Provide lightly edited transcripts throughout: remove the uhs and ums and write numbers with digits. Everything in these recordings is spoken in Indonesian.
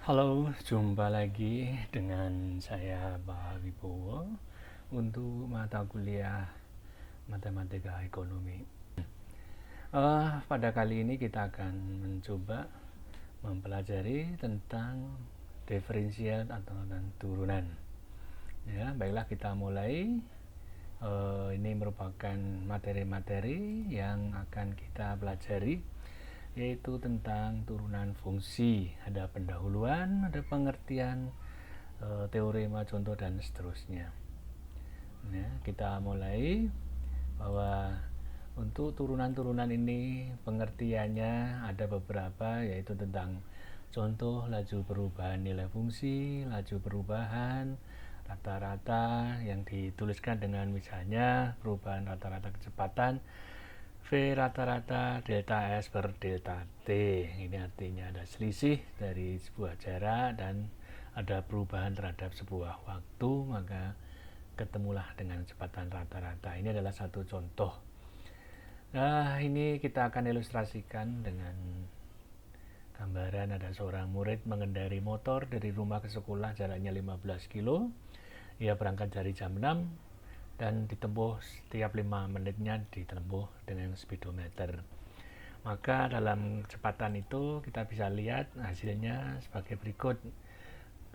Halo, jumpa lagi dengan saya Pak Wibowo untuk mata kuliah Matematika Ekonomi. Pada kali ini kita akan mencoba mempelajari tentang diferensial atau turunan. Ya, baiklah kita mulai. Ini merupakan materi-materi yang akan kita pelajari, yaitu tentang turunan fungsi. Ada pendahuluan, ada pengertian, teorema, contoh, dan seterusnya. Ya, kita mulai bahwa untuk turunan-turunan ini pengertiannya ada beberapa, yaitu tentang contoh laju perubahan nilai fungsi, laju perubahan rata-rata yang dituliskan dengan misalnya perubahan rata-rata kecepatan V rata-rata delta S per delta T. Ini artinya ada selisih dari sebuah jarak dan ada perubahan terhadap sebuah waktu, maka ketemulah dengan kecepatan rata-rata. Ini adalah satu contoh. Nah, ini kita akan ilustrasikan dengan gambaran ada seorang murid mengendari motor dari rumah ke sekolah jaraknya 15 kilo. Ia berangkat dari jam 6 dan ditempuh setiap 5 menitnya ditempuh dengan speedometer. Maka dalam kecepatan itu kita bisa lihat hasilnya sebagai berikut.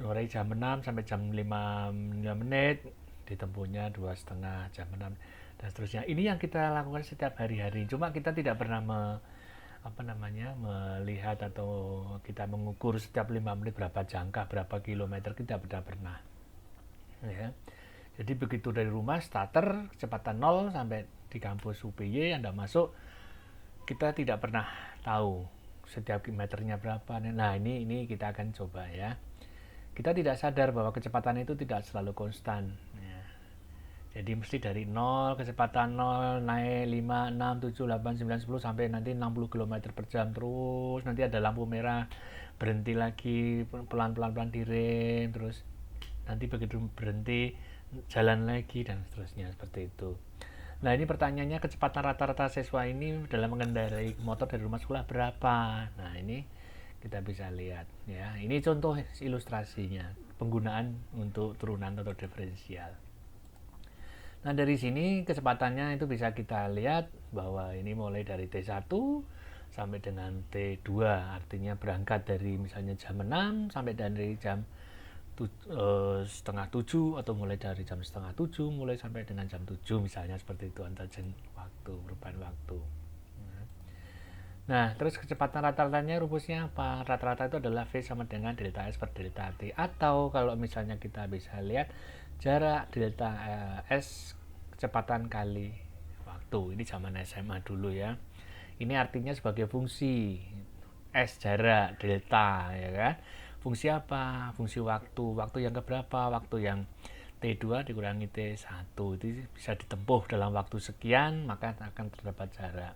Mulai jam 6 sampai jam 5 menit ditempuhnya 2,5 jam 6 dan seterusnya. Ini yang kita lakukan setiap hari-hari. Cuma kita tidak pernah melihat atau kita mengukur setiap 5 menit berapa jangka, berapa kilometer, kita tidak pernah. Ya. Jadi begitu dari rumah starter kecepatan 0 sampai di kampus UPY Anda masuk, kita tidak pernah tahu setiap meternya berapa. Nah, ini kita akan coba ya. Kita tidak sadar bahwa kecepatan itu tidak selalu konstan ya. Jadi mesti dari 0, kecepatan 0 naik 5, 6, 7, 8, 9, 10 sampai nanti 60 km per jam terus. Nanti ada lampu merah, berhenti lagi, pelan-pelan direm, terus nanti begitu berhenti jalan lagi dan seterusnya seperti itu. Nah, ini pertanyaannya kecepatan rata-rata siswa ini dalam mengendarai motor dari rumah sekolah berapa? Nah, ini kita bisa lihat ya. Ini contoh ilustrasinya penggunaan untuk turunan atau diferensial. Nah, dari sini kecepatannya itu bisa kita lihat bahwa ini mulai dari T1 sampai dengan T2, artinya berangkat dari misalnya jam 6 sampai dari jam setengah 7 atau mulai dari jam setengah 7 mulai sampai dengan jam 7 misalnya seperti itu antar waktu, perubahan waktu. Nah, terus kecepatan rata-ratanya rumusnya apa? Rata-rata itu adalah V sama dengan delta S per delta T. Atau kalau misalnya kita bisa lihat jarak delta S kecepatan kali waktu. Ini zaman SMA dulu ya. Ini artinya sebagai fungsi S jarak, delta ya kan. Fungsi apa? Fungsi waktu. Waktu yang keberapa? Waktu yang T2 dikurangi T1 itu bisa ditempuh dalam waktu sekian, maka akan terdapat jarak.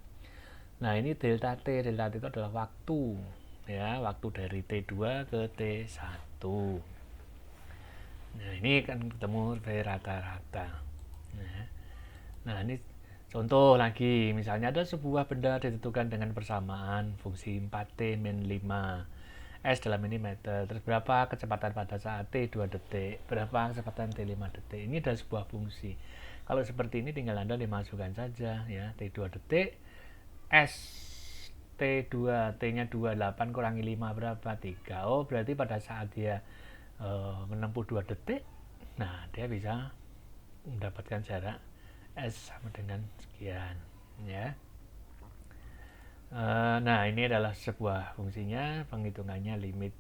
Nah, ini delta T. Delta T itu adalah waktu ya, waktu dari T2 ke T1. Nah, ini kan ketemu V rata-rata. Nah, ini contoh lagi, misalnya ada sebuah benda ditentukan dengan persamaan fungsi 4T min 5 S dalam ini meter. Terus berapa kecepatan pada saat T 2 detik, berapa kecepatan T 5 detik. Ini adalah sebuah fungsi. Kalau seperti ini tinggal Anda dimasukkan saja ya, T 2 detik S T2, T-nya 28 kurangi 5 berapa? 3. Oh, berarti pada saat dia menempuh 2 detik, nah dia bisa mendapatkan jarak S sama dengan sekian ya. Nah, ini adalah sebuah fungsinya, penghitungannya limit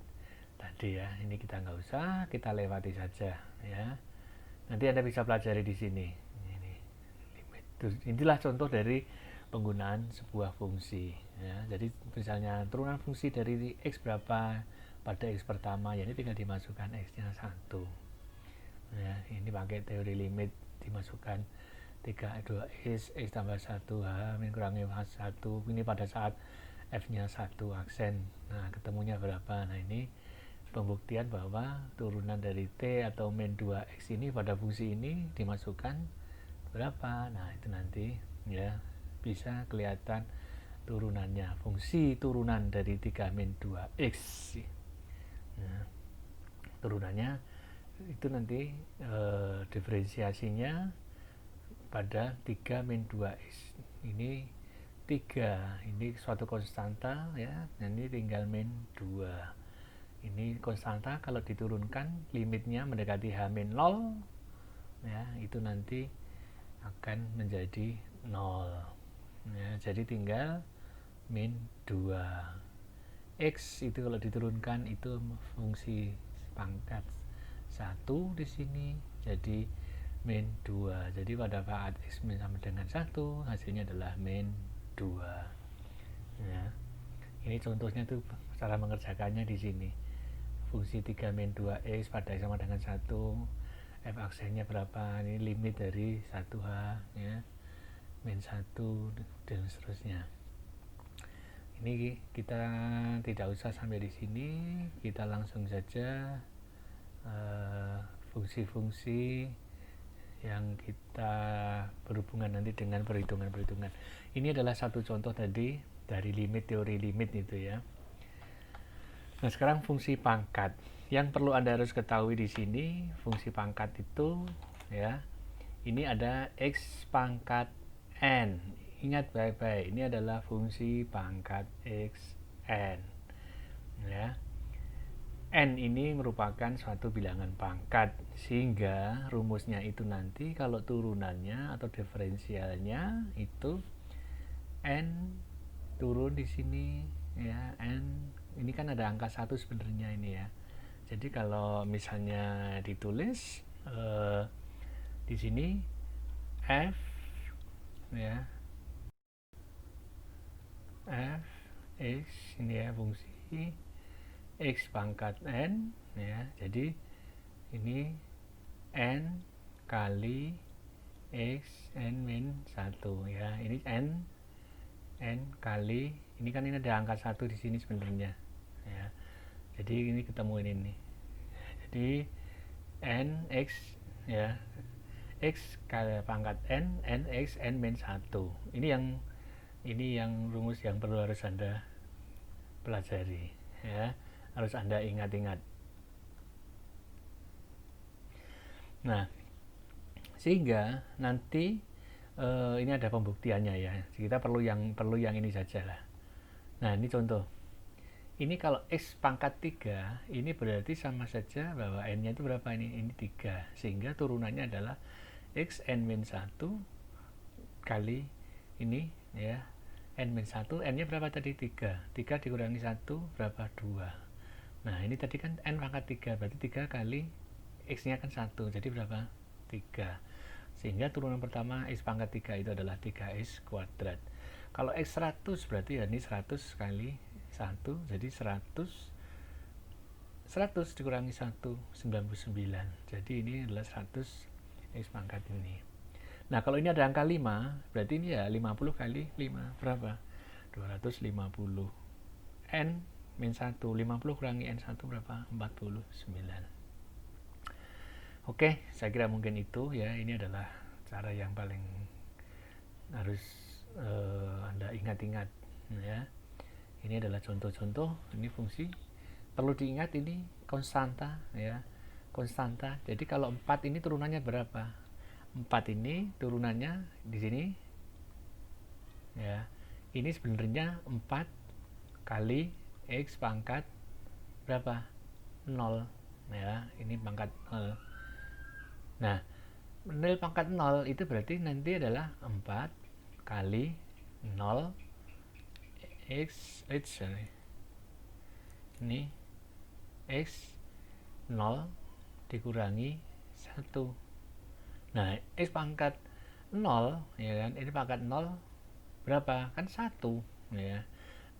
tadi ya. Ini kita nggak usah, kita lewati saja ya. Nanti Anda bisa pelajari di sini. Ini limit. Inilah contoh dari penggunaan sebuah fungsi ya. Jadi misalnya turunan fungsi dari X berapa pada X pertama, ya ini tinggal dimasukkan X-nya 1 ya. Ini pakai teori limit, dimasukkan 3 2 X tambah 1 H min kurangi H1. Ini pada saat F-nya 1 aksen. Nah, ketemunya berapa? Nah, ini pembuktian bahwa turunan dari T atau min 2X ini pada fungsi ini dimasukkan berapa. Nah, itu nanti ya bisa kelihatan turunannya, fungsi turunan dari 3 min 2X. Nah, turunannya itu nanti diferensiasinya pada 3 min 2x. Ini 3, ini suatu konstanta ya, ini tinggal min 2. Ini konstanta kalau diturunkan limitnya mendekati H-0 ya, itu nanti akan menjadi 0 ya, jadi tinggal min 2. X itu kalau diturunkan itu fungsi pangkat 1 di sini jadi min 2. Jadi pada saat X sama dengan 1 hasilnya adalah min 2 ya. Ini contohnya tuh cara mengerjakannya di sini. Fungsi 3 min 2x pada X sama dengan 1, f aksennya berapa, ini limit dari 1h ya, min 1 dan seterusnya. Ini kita tidak usah sampai di sini, kita langsung saja fungsi-fungsi yang kita berhubungan nanti dengan perhitungan-perhitungan. Ini adalah satu contoh tadi dari limit, teori limit itu ya. Nah, sekarang fungsi pangkat. Yang perlu Anda harus ketahui di sini, fungsi pangkat itu ya, ini ada x pangkat n. Ingat baik-baik, ini adalah fungsi pangkat x n. Ya. N ini merupakan suatu bilangan pangkat, sehingga rumusnya itu nanti kalau turunannya atau diferensialnya itu n turun di sini ya, n ini kan ada angka 1 sebenarnya ini ya. Jadi kalau misalnya ditulis di sini f ya, f x ini ya, fungsi x pangkat n ya. Jadi ini n kali x n min 1 ya. Ini n kali, ini kan ini ada angka 1 di sini sebenarnya ya. Jadi ini ketemuin ini. Jadi n x ya, x kali pangkat n x n min 1. Ini yang rumus yang perlu harus Anda pelajari ya, harus Anda ingat-ingat. Nah, sehingga nanti ini ada pembuktiannya ya. Kita perlu yang ini saja lah. Nah, ini contoh. Ini kalau x pangkat 3, ini berarti sama saja bahwa n-nya itu berapa ini? Ini 3. Sehingga turunannya adalah x n min 1 kali ini ya, n min 1, n-nya berapa tadi? 3. 3 dikurangi 1 berapa? 2. Nah, ini tadi kan n pangkat 3, berarti 3 kali x-nya kan 1. Jadi berapa? 3. Sehingga turunan pertama x pangkat 3 itu adalah 3x kuadrat. Kalau x 100 berarti ya ini 100 kali 1, jadi 100 dikurangi 1, 99. Jadi ini adalah 100 x pangkat ini. Nah, kalau ini ada angka 5, berarti ini ya 50 kali 5, berapa? 250. N min 1, 50 kurangi N1 berapa? 49. Oke, saya kira mungkin itu ya. Ini adalah cara yang paling harus Anda ingat-ingat ya. Ini adalah contoh-contoh, ini fungsi. Perlu diingat ini konstanta ya. Konstanta. Jadi kalau 4 ini turunannya berapa? 4 ini turunannya di sini ya. Ini sebenarnya 4 kali x pangkat berapa? 0 ya. Ini pangkat 0. Nah, nilai pangkat 0 itu berarti nanti adalah 4 kali 0 x ini x 0 dikurangi 1. Nah, x pangkat 0 ya kan, ini pangkat 0 berapa? Kan 1 ya.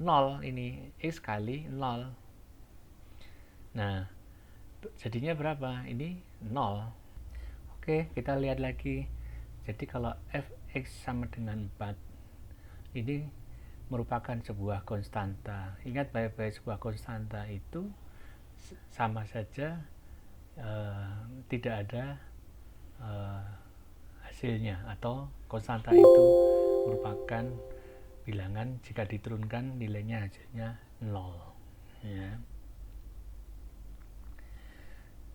0 ini x kali 0. Nah, jadinya berapa? Ini 0. Oke, kita lihat lagi. Jadi kalau fx sama dengan 4, ini merupakan sebuah konstanta. Ingat baik-baik, sebuah konstanta itu sama saja tidak ada hasilnya, atau konstanta itu merupakan bilangan jika diturunkan nilainya hasilnya 0 ya.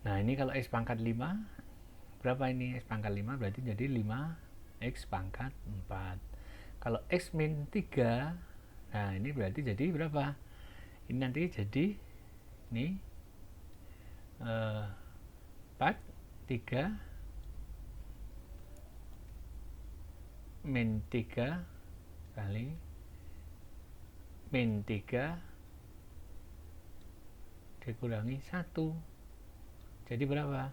Nah, ini kalau X pangkat 5, berapa ini? X pangkat 5 berarti jadi 5X pangkat 4. Kalau X min 3, nah ini berarti jadi berapa? Ini nanti jadi ini 4, 3 min 3 kali min 3 dikurangi 1. Jadi berapa?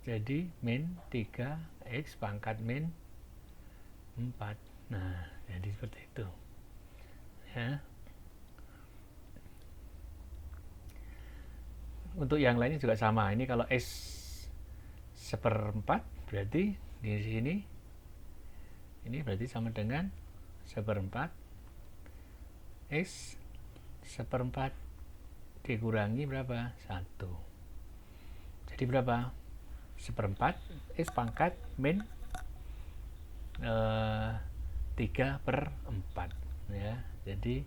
Jadi min 3X pangkat min 4. Nah, jadi seperti itu. Ya. Untuk yang lainnya juga sama. Ini kalau X seperempat berarti di sini ini berarti sama dengan seperempat X seperempat dikurangi berapa? 1. Jadi berapa? Seperempat X pangkat min 3/4 ya. Jadi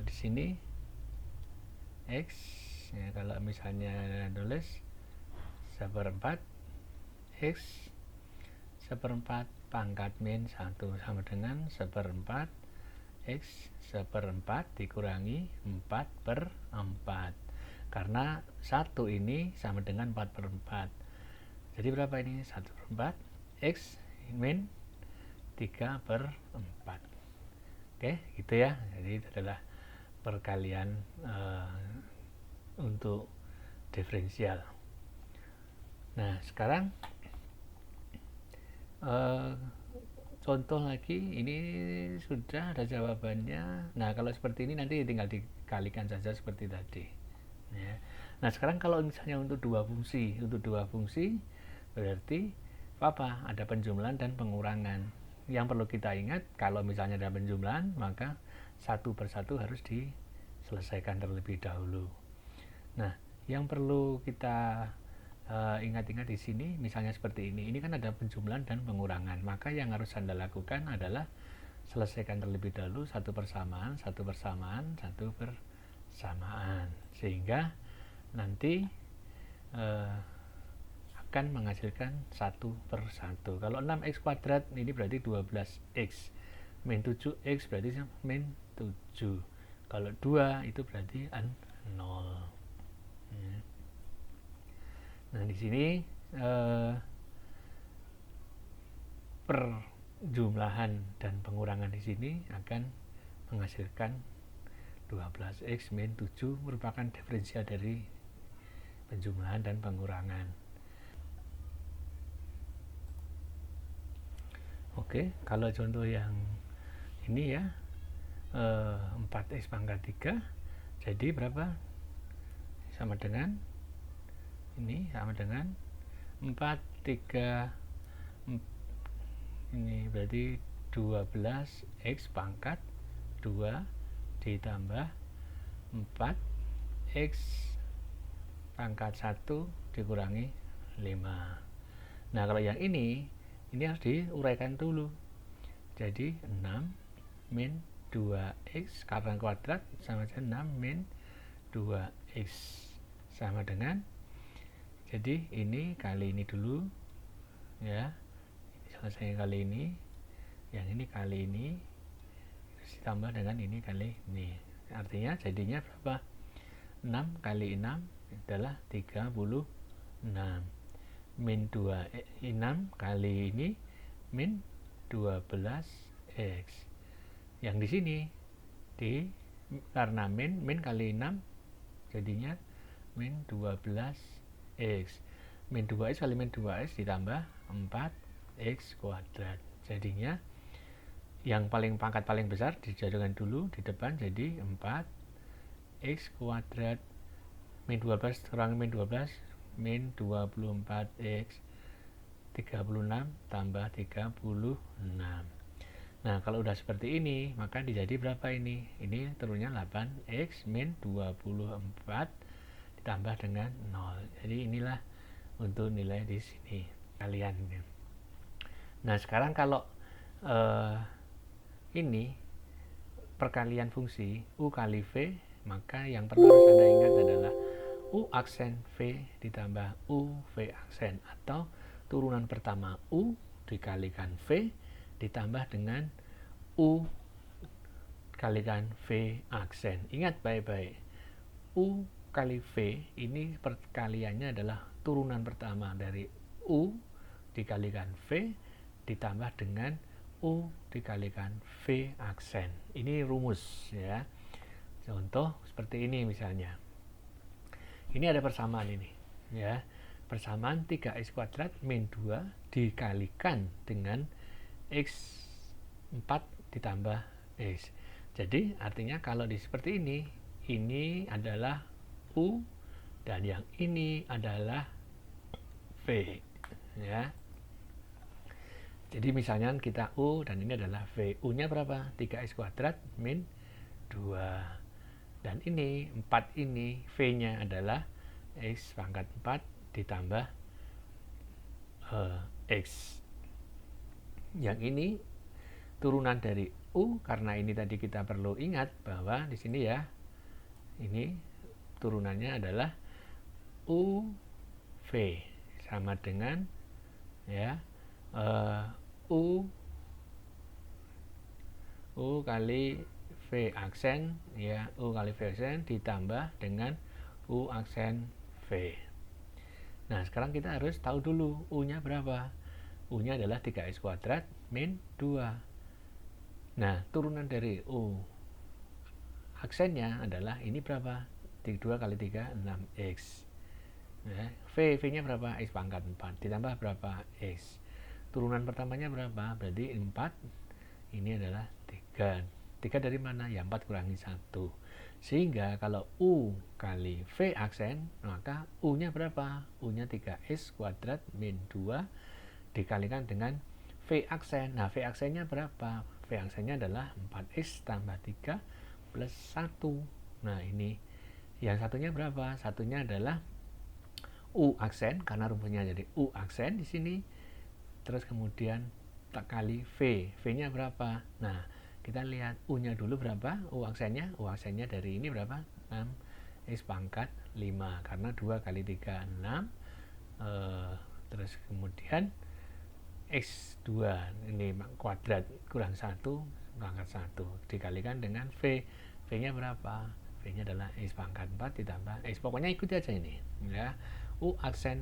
di sini X ya, kalau misalnya tulis seperempat X seperempat pangkat min 1 sama dengan seperempat X seperempat dikurangi 4/4, karena 1 ini sama dengan 4/4. Jadi berapa ini? 1/4 X min 3/4. Oke, gitu ya. Jadi itu adalah perkalian untuk diferensial. Nah, sekarang contoh lagi, ini sudah ada jawabannya. Nah, kalau seperti ini nanti tinggal dikalikan saja seperti tadi ya. Nah, sekarang kalau misalnya untuk dua fungsi berarti apa? Ada penjumlahan dan pengurangan. Yang perlu kita ingat, kalau misalnya ada penjumlahan, maka satu persatu harus diselesaikan terlebih dahulu. Nah, yang perlu kita ingat-ingat di sini, misalnya seperti ini kan ada penjumlahan dan pengurangan, maka yang harus Anda lakukan adalah selesaikan terlebih dahulu satu persamaan, sehingga nanti akan menghasilkan 1/1. Kalau 6X kuadrat ini berarti 12X, min 7X berarti min 7. Kalau 2 itu berarti 0. Nah, di sini perjumlahan dan pengurangan di sini akan menghasilkan 12X min 7 merupakan diferensial dari penjumlahan dan pengurangan. Oke, kalau contoh yang ini ya, 4X pangkat 3 jadi berapa? Sama dengan ini, sama dengan 4, 3 ini berarti 12X pangkat 2 ditambah 4X pangkat 1 dikurangi 5. Nah, kalau yang ini harus diuraikan dulu. Jadi 6 min 2X karena kuadrat sama dengan 6 min 2X sama dengan, jadi ini kali ini dulu ya, selesai kali ini, yang ini kali ini ditambah dengan ini kali ini, artinya jadinya berapa? 6 kali 6 adalah 36 min 6 kali ini min 12X. Yang di sini karena min kali 6 jadinya min 12X. Min 2X kali min 2X ditambah 4X kuadrat. Jadinya yang pangkat paling besar dijadikan dulu di depan, jadi 4X kuadrat min 12 kurang min 12 min 24X 36 tambah 36. Nah, kalau udah seperti ini maka dijadi berapa ini? Ini turunnya 8X min 24 ditambah dengan 0. Jadi inilah untuk nilai di sini kalian. Nah, sekarang kalau ini perkalian fungsi U kali V, maka yang perlu harus Anda ingat adalah U U aksen V ditambah U V aksen, atau turunan pertama U dikalikan V ditambah dengan U kalikan V aksen. Ingat baik-baik, U kali V ini perkaliannya adalah turunan pertama dari U dikalikan V ditambah dengan U dikalikan V aksen. Ini rumus ya. Contoh seperti ini misalnya. Ini ada persamaan ini ya. Persamaan 3x kuadrat min 2 dikalikan dengan x 4 ditambah x. Jadi artinya kalau seperti ini adalah U dan yang ini adalah V ya. Jadi misalnya kita U dan ini adalah V. U-nya berapa? 3x kuadrat min 2. Dan ini 4 ini V-nya adalah x pangkat 4 ditambah x. Yang ini turunan dari U, karena ini tadi kita perlu ingat bahwa di sini ya, ini turunannya adalah U V sama dengan ya U kali V aksen ya, U kali V aksen ditambah dengan U aksen V. Nah sekarang kita harus tahu dulu U-nya berapa. U-nya adalah 3x kuadrat min 2. Nah turunan dari U aksennya adalah ini berapa? 2 kali 3 6x. Nah, V-nya berapa? X pangkat 4 ditambah berapa? X. Turunan pertamanya berapa? Berarti 4. Ini adalah 3. 3 dari mana? Ya 4 kurangi 1. Sehingga kalau U kali V aksen, maka U-nya berapa? U-nya 3x kuadrat min 2 dikalikan dengan V aksen. Nah V aksennya berapa? V aksennya adalah 4x tambah 3 plus 1. Nah ini yang satunya berapa? Satunya adalah U aksen, karena rumusnya jadi U aksen di sini. Terus kemudian tak kali V. V-nya berapa? Nah, kita lihat U-nya dulu berapa? U aksennya dari ini berapa? 6 X pangkat 5. Karena 2 kali 3 6. Terus kemudian X2 ini kuadrat kurang 1 pangkat 1 dikalikan dengan V. V-nya berapa? V-nya adalah X pangkat 4 ditambah X. Pokoknya ikuti aja ini ya. U aksen,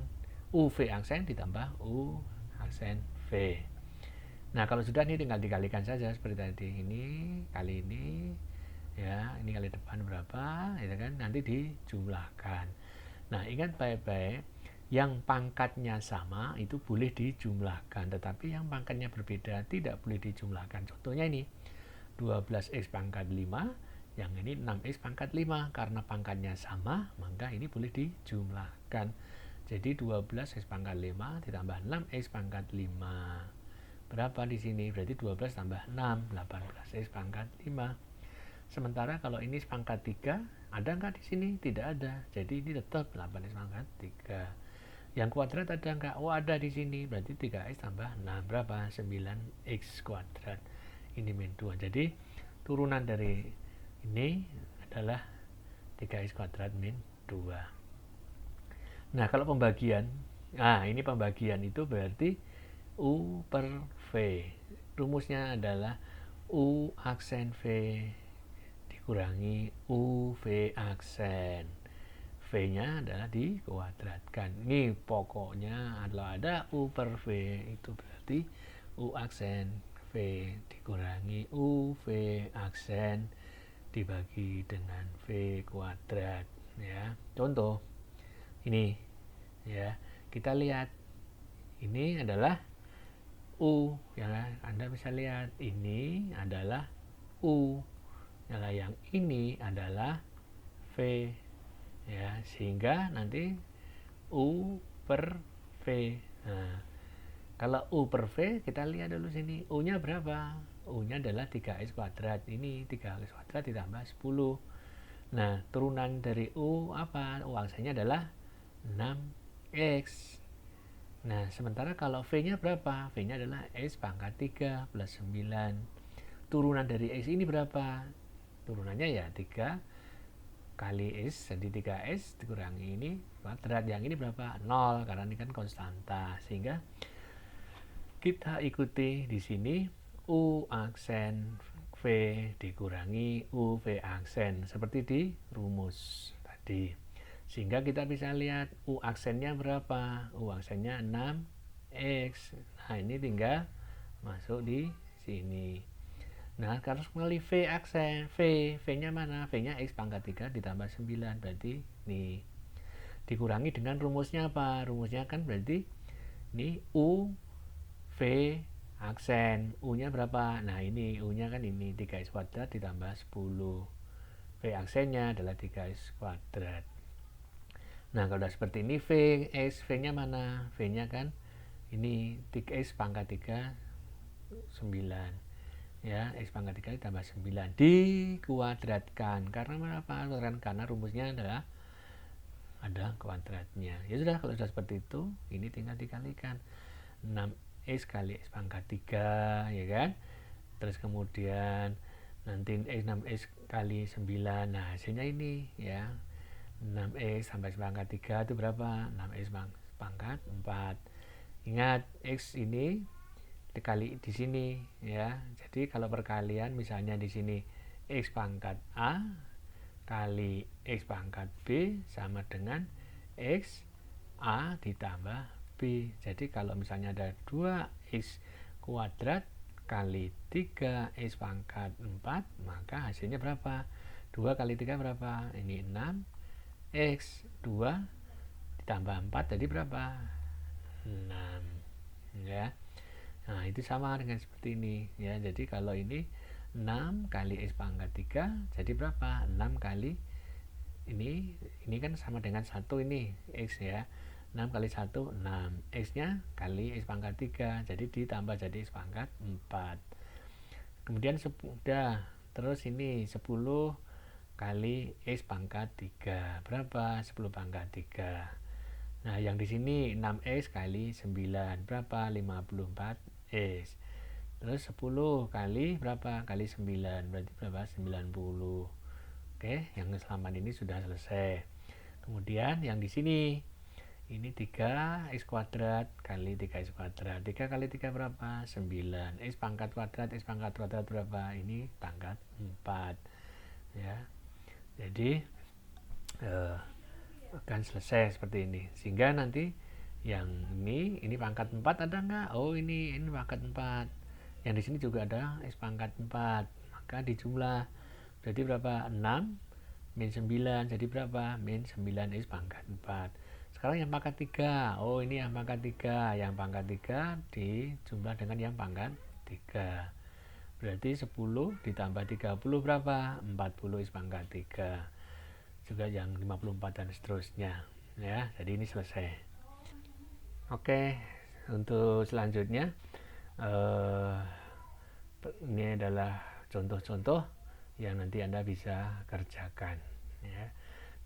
U V aksen ditambah U aksen V. Nah kalau sudah ini tinggal dikalikan saja seperti tadi, ini kali ini ya, ini kali depan berapa ya kan, nanti dijumlahkan. Nah ingat baik-baik, yang pangkatnya sama itu boleh dijumlahkan, tetapi yang pangkatnya berbeda tidak boleh dijumlahkan. Contohnya ini 12x pangkat 5, yang ini 6x pangkat 5. Karena pangkatnya sama, maka ini boleh dijumlahkan. Jadi 12x pangkat 5 ditambah 6x pangkat 5. Berapa di sini? Berarti 12 tambah 6, 18x pangkat 5. Sementara kalau ini pangkat 3, ada nggak di sini? Tidak ada. Jadi ini tetap 8x pangkat 3. Yang kuadrat ada nggak? Oh ada di sini. Berarti 3x tambah 6. Berapa? 9x kuadrat. Ini min 2. Jadi turunan dari ini adalah 3x kuadrat min 2. Nah kalau pembagian, nah ini pembagian itu berarti U per V. Rumusnya adalah U aksen V dikurangi U V aksen. V-nya adalah dikuadratkan. Ini pokoknya kalau ada U per V itu berarti U aksen V dikurangi U V aksen dibagi dengan V kuadrat ya. Contoh ini ya, kita lihat ini adalah U ya, Anda bisa lihat ini adalah U ya, yang ini adalah V ya, sehingga nanti U per V. Nah kalau U per V kita lihat dulu sini, U-nya berapa? U-nya adalah 3x kuadrat. Ini 3x kuadrat ditambah 10. Nah, turunan dari U apa? U aksennya adalah 6x. Nah, sementara kalau V-nya berapa? V-nya adalah X pangkat 3 plus 9. Turunan dari X ini berapa? Turunannya ya 3 kali X, jadi 3X dikurangi ini kuadrat. Yang ini berapa? 0, karena ini kan konstanta. Sehingga kita ikuti di sini U aksen V dikurangi U V aksen, seperti di rumus tadi. Sehingga kita bisa lihat U aksennya berapa? U aksennya 6X. Nah, ini tinggal masuk di sini. Nah, harus kali V aksen. V-nya mana? V-nya X pangkat 3 ditambah 9. Berarti nih. Dikurangi dengan rumusnya apa? Rumusnya kan berarti ini U V aksen. U-nya berapa? Nah, ini U-nya kan ini 3X kuadrat ditambah 10. V aksennya adalah 3X kuadrat. Nah, kalau seperti ini V-nya mana? V-nya kan ini 3X pangkat 3 9. Ya, X pangkat 3 ditambah 9 dikuadratkan. Karena apa? Karena rumusnya adalah ada kuadratnya. Ya sudah, kalau sudah seperti itu, ini tinggal dikalikan 6X kali X pangkat 3, ya kan? Terus kemudian nanti 6X kali 9. Nah, hasilnya ini ya. 6X sampai X pangkat 3 itu berapa? 6X pangkat 4. Ingat, X ini dikali di sini ya. Jadi kalau perkalian misalnya di sini X pangkat A kali X pangkat B sama dengan X A ditambah B. Jadi kalau misalnya ada 2X kuadrat kali 3X pangkat 4, maka hasilnya berapa? 2 kali 3 berapa? Ini 6X. 2 ditambah 4 jadi berapa? 6 ya. Nah, itu sama dengan seperti ini ya. Jadi kalau ini 6 kali X pangkat 3 jadi berapa? 6 kali ini kan sama dengan 1 ini X ya. 6 kali 1 6. X nya kali X pangkat 3 jadi ditambah jadi X pangkat 4. Kemudian sudah. Terus ini 10 kali X pangkat 3 berapa? 10 pangkat 3. Nah, yang di sini 6X kali 9 berapa? 54X. Terus 10 kali berapa? Kali 9 berarti berapa? 90. Oke, yang selamat ini sudah selesai. Kemudian yang di sini ini 3X kuadrat kali 3X kuadrat. 3 kali 3 berapa? 9. X pangkat kuadrat berapa? Ini pangkat 4. Ya. Jadi akan selesai seperti ini. Sehingga nanti yang ini pangkat 4 ada nggak? Oh, ini pangkat 4. Yang di sini juga ada X pangkat 4. Maka dijumlah. Berarti berapa? 6 min 9. Jadi berapa? Min 9X pangkat 4. Sekarang yang pangkat 3. Oh, ini yang pangkat 3. Yang pangkat 3 dijumlah dengan yang pangkat 3. Berarti 10 ditambah 30 berapa? 40 X pangkat 3. Juga yang 54 dan seterusnya ya. Jadi ini selesai. Oke, untuk selanjutnya ini adalah contoh-contoh yang nanti Anda bisa kerjakan ya.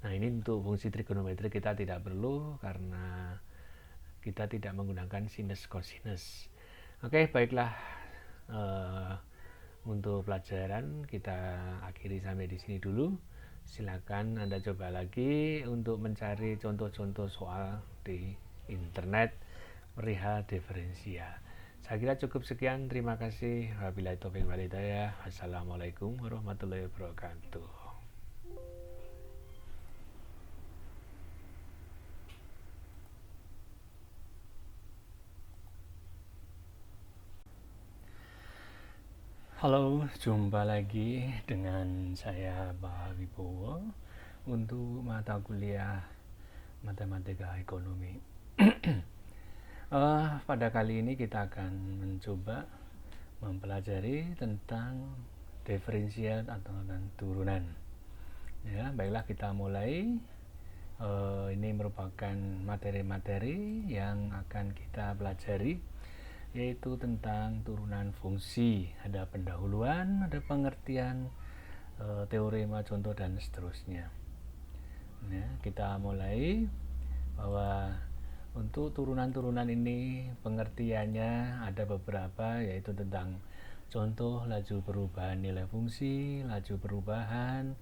Nah, ini untuk fungsi trigonometri kita tidak perlu karena kita tidak menggunakan sinus cosinus. Oke, baiklah, untuk pelajaran kita akhiri sampai di sini dulu. Silakan Anda coba lagi untuk mencari contoh-contoh soal di internet perihal diferensial. Saya kira cukup sekian. Terima kasih. Wabillahi taufiq wal hidayah. Assalamualaikum warahmatullahi wabarakatuh. Halo, jumpa lagi dengan saya Pak Wibowo untuk mata kuliah Matematika Ekonomi. Pada kali ini kita akan mencoba mempelajari tentang diferensial atau turunan. Ya, baiklah kita mulai. Ini merupakan materi-materi yang akan kita pelajari, yaitu tentang turunan fungsi. Ada pendahuluan, ada pengertian, teorema, contoh, dan seterusnya. Ya, kita mulai bahwa untuk turunan-turunan ini pengertiannya ada beberapa, yaitu tentang contoh laju perubahan nilai fungsi, laju perubahan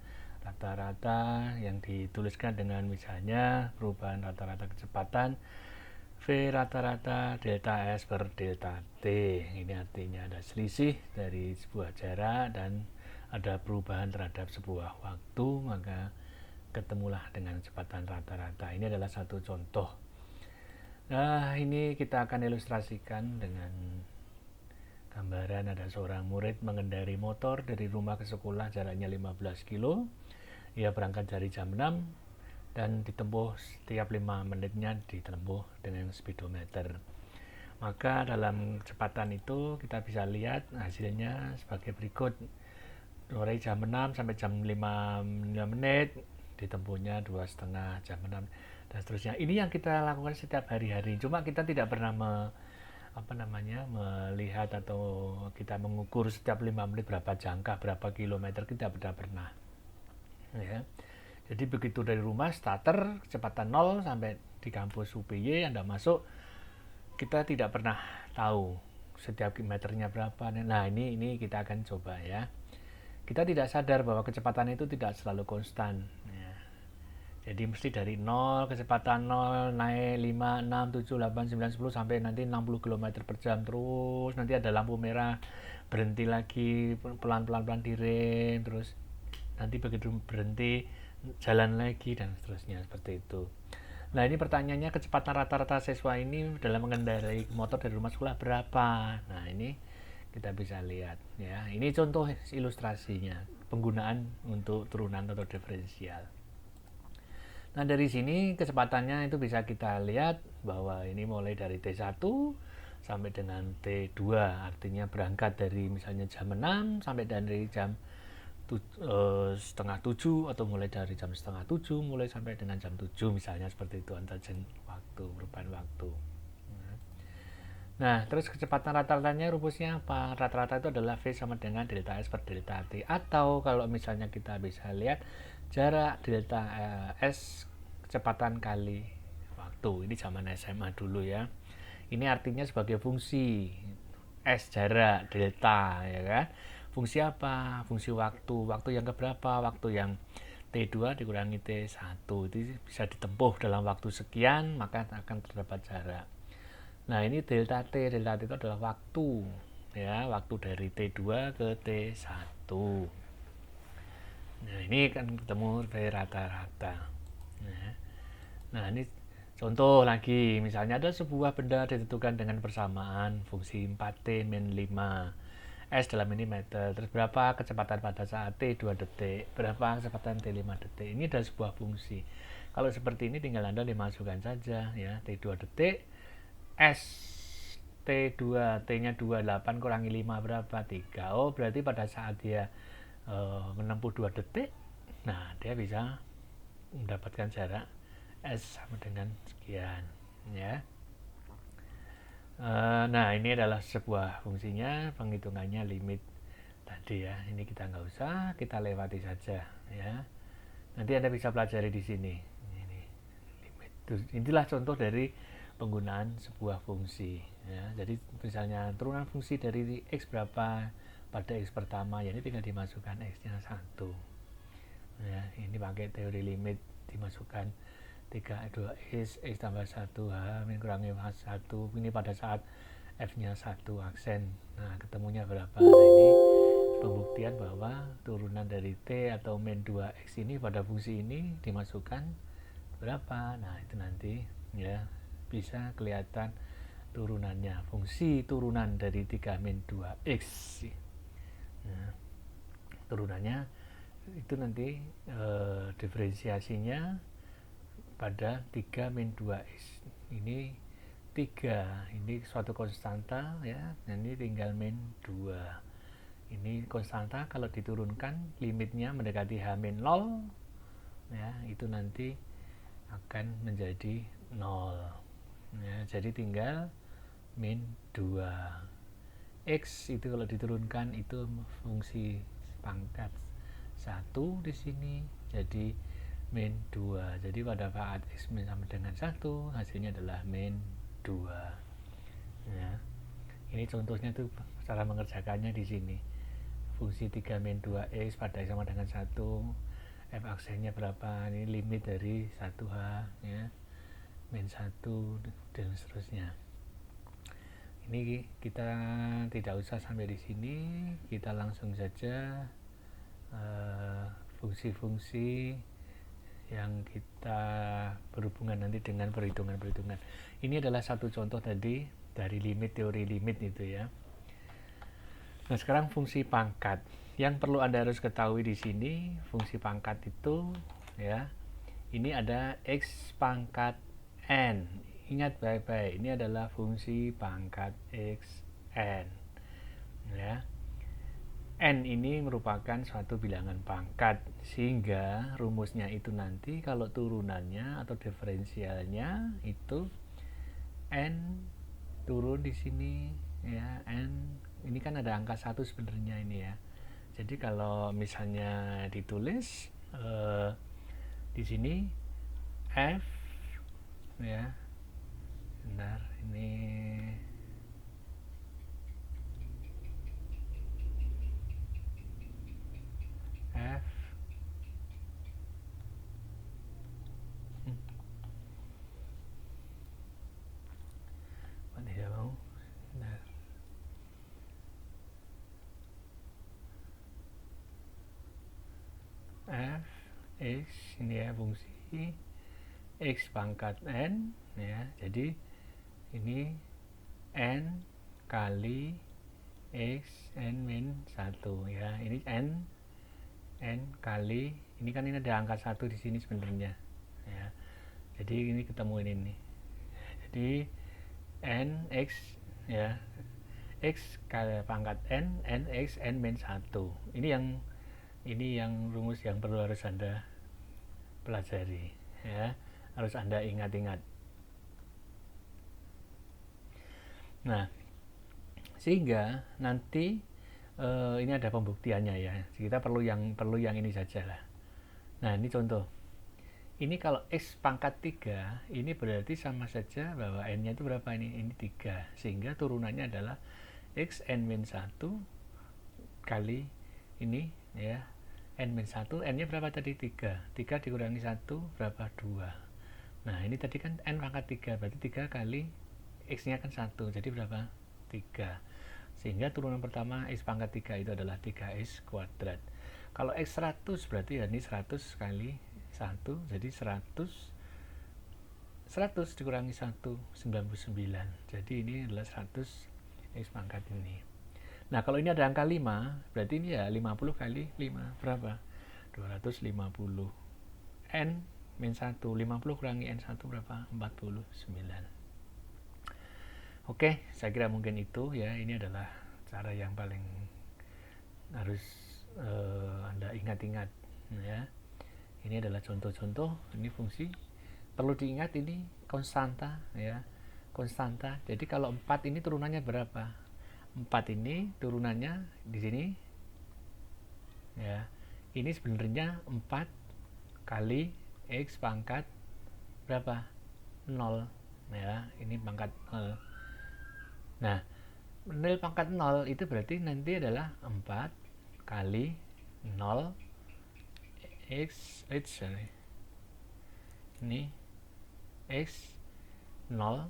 rata-rata yang dituliskan dengan misalnya perubahan rata-rata kecepatan V rata-rata delta S per delta T. Ini artinya ada selisih dari sebuah jarak dan ada perubahan terhadap sebuah waktu, maka ketemulah dengan kecepatan rata-rata. Ini adalah satu contoh. Nah, ini kita akan ilustrasikan dengan gambaran ada seorang murid mengendarai motor dari rumah ke sekolah jaraknya 15 kilo. Ia berangkat dari jam 6 dan ditempuh setiap 5 menitnya ditempuh dengan speedometer. Maka dalam kecepatan itu kita bisa lihat hasilnya sebagai berikut. Mulai jam 6 sampai jam 5 menit ditempuhnya 2,5 jam 6 dan seterusnya. Ini yang kita lakukan setiap hari-hari. Cuma kita tidak pernah melihat atau kita mengukur setiap 5 menit berapa jangka, berapa kilometer, kita tidak pernah. Ya. Jadi begitu dari rumah starter kecepatan 0 sampai di kampus UPY Anda masuk, kita tidak pernah tahu setiap meternya berapa. Nah, ini kita akan coba ya. Kita tidak sadar bahwa kecepatan itu tidak selalu konstan. Ya. Jadi mesti dari 0, kecepatan 0, naik 5, 6, 7, 8, 9, 10, sampai nanti 60 km per jam. Terus nanti ada lampu merah, berhenti lagi, pelan-pelan direm, terus nanti begitu berhenti, jalan lagi, dan seterusnya, seperti itu. Nah, ini pertanyaannya, kecepatan rata-rata siswa ini dalam mengendarai motor dari rumah sekolah berapa? Nah, ini kita bisa lihat. Ya, ini contoh ilustrasinya, penggunaan untuk turunan atau diferensial. Nah, dari sini kecepatannya itu bisa kita lihat bahwa ini mulai dari T1 sampai dengan T2, artinya berangkat dari misalnya jam 6 sampai dari jam setengah 7, atau mulai dari jam setengah 7 mulai sampai dengan jam 7 misalnya, seperti itu antar waktu, perubahan waktu. Nah, terus kecepatan rata-ratanya rumusnya apa? Rata-rata itu adalah V sama dengan delta S per delta T, atau kalau misalnya kita bisa lihat jarak delta S kecepatan kali waktu. Ini zaman SMA dulu ya. Ini artinya sebagai fungsi S jarak, delta, ya kan? Fungsi apa? Fungsi waktu. Waktu yang keberapa? Waktu yang T2 dikurangi T1. Itu bisa ditempuh dalam waktu sekian, maka akan terdapat jarak. Nah, ini delta T. Delta T itu adalah waktu, ya, waktu dari T2 ke T1. Nah, ini kan ketemu V rata-rata. Nah, ini contoh lagi, misalnya ada sebuah benda ditentukan dengan persamaan fungsi 4T min 5 S dalam ini meter. Terus berapa kecepatan pada saat T2 detik, berapa kecepatan T5 detik. Ini adalah sebuah fungsi. Kalau seperti ini tinggal Anda dimasukkan saja ya, T2 detik, S T2, T-nya 28 kurangi 5 berapa? 3. Oh, berarti pada saat dia menempuh 2 detik, nah dia bisa mendapatkan jarak S sama dengan sekian ya. Nah, ini adalah sebuah fungsinya, penghitungannya limit tadi ya. Ini kita nggak usah, kita lewati saja ya. Nanti Anda bisa pelajari di sini. Ini limit. Inilah contoh dari penggunaan sebuah fungsi ya. Jadi misalnya turunan fungsi dari X berapa pada X pertama, ya ini tinggal dimasukkan X-nya 1 ya. Ini pakai teori limit, dimasukkan 3, 2x, x tambah 1h min kurangi 1. Ini pada saat f-nya 1 aksen. Nah, ketemunya berapa? Nah, ini pembuktian bahwa turunan dari t atau min 2x ini pada fungsi ini dimasukkan berapa. Nah, itu nanti ya bisa kelihatan turunannya, fungsi turunan dari 3 min 2x. Nah, turunannya itu nanti diferensiasinya pada 3 min 2x. Ini 3, ini suatu konstanta ya, ini tinggal min 2. Ini konstanta kalau diturunkan limitnya mendekati h min 0 ya, itu nanti akan menjadi 0 ya, jadi tinggal min 2. X itu kalau diturunkan itu fungsi pangkat 1 di sini, jadi min 2. Jadi pada saat X min sama dengan 1, hasilnya adalah min 2 ya. Ini contohnya tuh cara mengerjakannya di sini. Fungsi 3 min 2x pada X sama dengan 1, f aksennya berapa, ini limit dari 1h ya, min 1 dan seterusnya. Ini kita tidak usah sampai di sini, kita langsung saja fungsi-fungsi yang kita berhubungan nanti dengan perhitungan-perhitungan. Ini adalah satu contoh tadi dari limit, teori limit itu ya. Nah, sekarang fungsi pangkat. Yang perlu Anda harus ketahui di sini, fungsi pangkat itu ya, ini ada x pangkat n. Ingat baik-baik, ini adalah fungsi pangkat x n. Ya. N ini merupakan suatu bilangan pangkat, sehingga rumusnya itu nanti kalau turunannya atau diferensialnya itu N turun di sini ya, N ini kan ada angka 1 sebenarnya ini ya. Jadi kalau misalnya ditulis di sini F ya, benar, ini F tidak mau, benar. F X ini ya, fungsi X pangkat N ya, jadi ini N kali X N min 1 ya, ini N kali, ini kan ini ada angka 1 di sini sebenarnya ya, jadi ini ketemuin ini, jadi N X ya, X kali pangkat N X N min 1, ini yang rumus yang perlu harus Anda pelajari ya, harus Anda ingat-ingat. Nah, sehingga nanti ini ada pembuktiannya ya, kita perlu yang ini saja lah. Nah, ini contoh, ini kalau X pangkat 3 ini berarti sama saja bahwa N nya itu berapa, ini 3, sehingga turunannya adalah X N min 1 kali ini ya, N min 1, N nya berapa tadi, 3 dikurangi 1 berapa, 2. Nah, ini tadi kan N pangkat 3, berarti 3 kali X nya kan 1, jadi berapa, 3. Sehingga turunan pertama X pangkat 3 itu adalah 3X kuadrat. Kalau X 100 berarti ya ini 100 kali 1, jadi 100 dikurangi 1, 99. Jadi ini adalah 100 X pangkat ini. Nah, kalau ini ada angka 5, berarti ini ya 50 kali 5, berapa? 250. N min 1, 50 kurangi N1 berapa? 49. Oke, saya kira mungkin itu ya, ini adalah cara yang paling harus Anda ingat-ingat ya. Ini adalah contoh-contoh, ini fungsi. Perlu diingat ini konstanta ya, konstanta. Jadi kalau 4 ini turunannya berapa? 4 ini turunannya di sini ya. Ini sebenarnya 4 kali X pangkat berapa? 0 ya, ini pangkat 0. Nah, nilai pangkat 0 itu berarti nanti adalah 4 kali 0 X ini X 0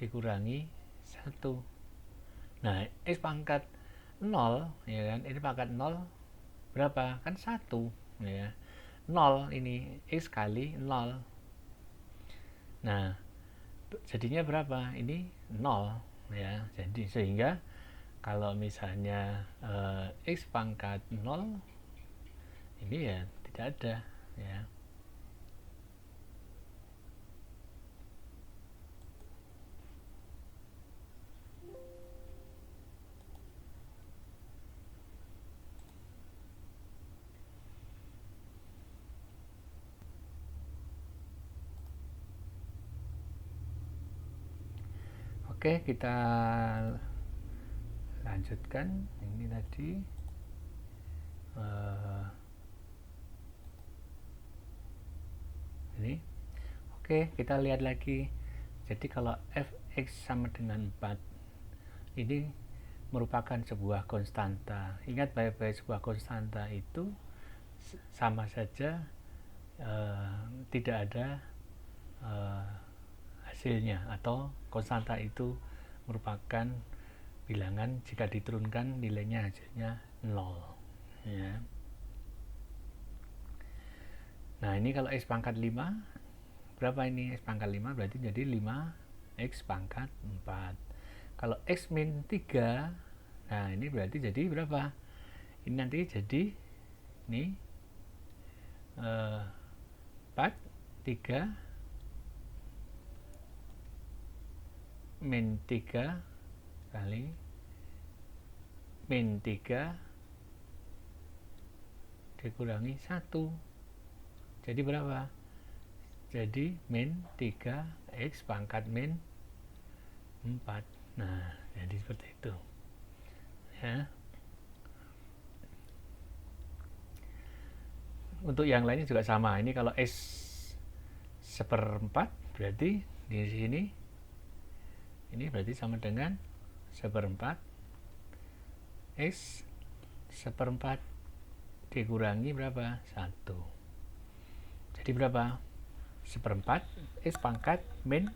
dikurangi 1. Nah, X pangkat 0 ya kan, ini pangkat 0 berapa? Kan 1 ya. 0 ini X kali 0. Nah, jadinya berapa? Ini 0 ya. Jadi sehingga kalau misalnya X pangkat 0 ini ya tidak ada ya. Oke, kita lanjutkan ini tadi ini. Oke, kita lihat lagi. Jadi kalau fx sama dengan 4 ini merupakan sebuah konstanta. Ingat baik-baik, sebuah konstanta itu sama saja tidak ada hasilnya, atau konstanta itu merupakan bilangan jika diturunkan nilainya hasilnya 0 ya. Nah ini kalau X pangkat 5 berapa ini? X pangkat 5 berarti jadi 5X pangkat 4. Kalau X min 3, nah ini berarti jadi berapa? Ini nanti jadi ini 4, 3 min 3 kali min 3 dikurangi 1. Jadi berapa? Jadi min 3X pangkat min 4. Nah, jadi seperti itu. Ya. Untuk yang lainnya juga sama. Ini kalau X seperempat berarti di sini ini berarti sama dengan seperempat X seperempat dikurangi berapa? 1. Jadi berapa? Seperempat X pangkat min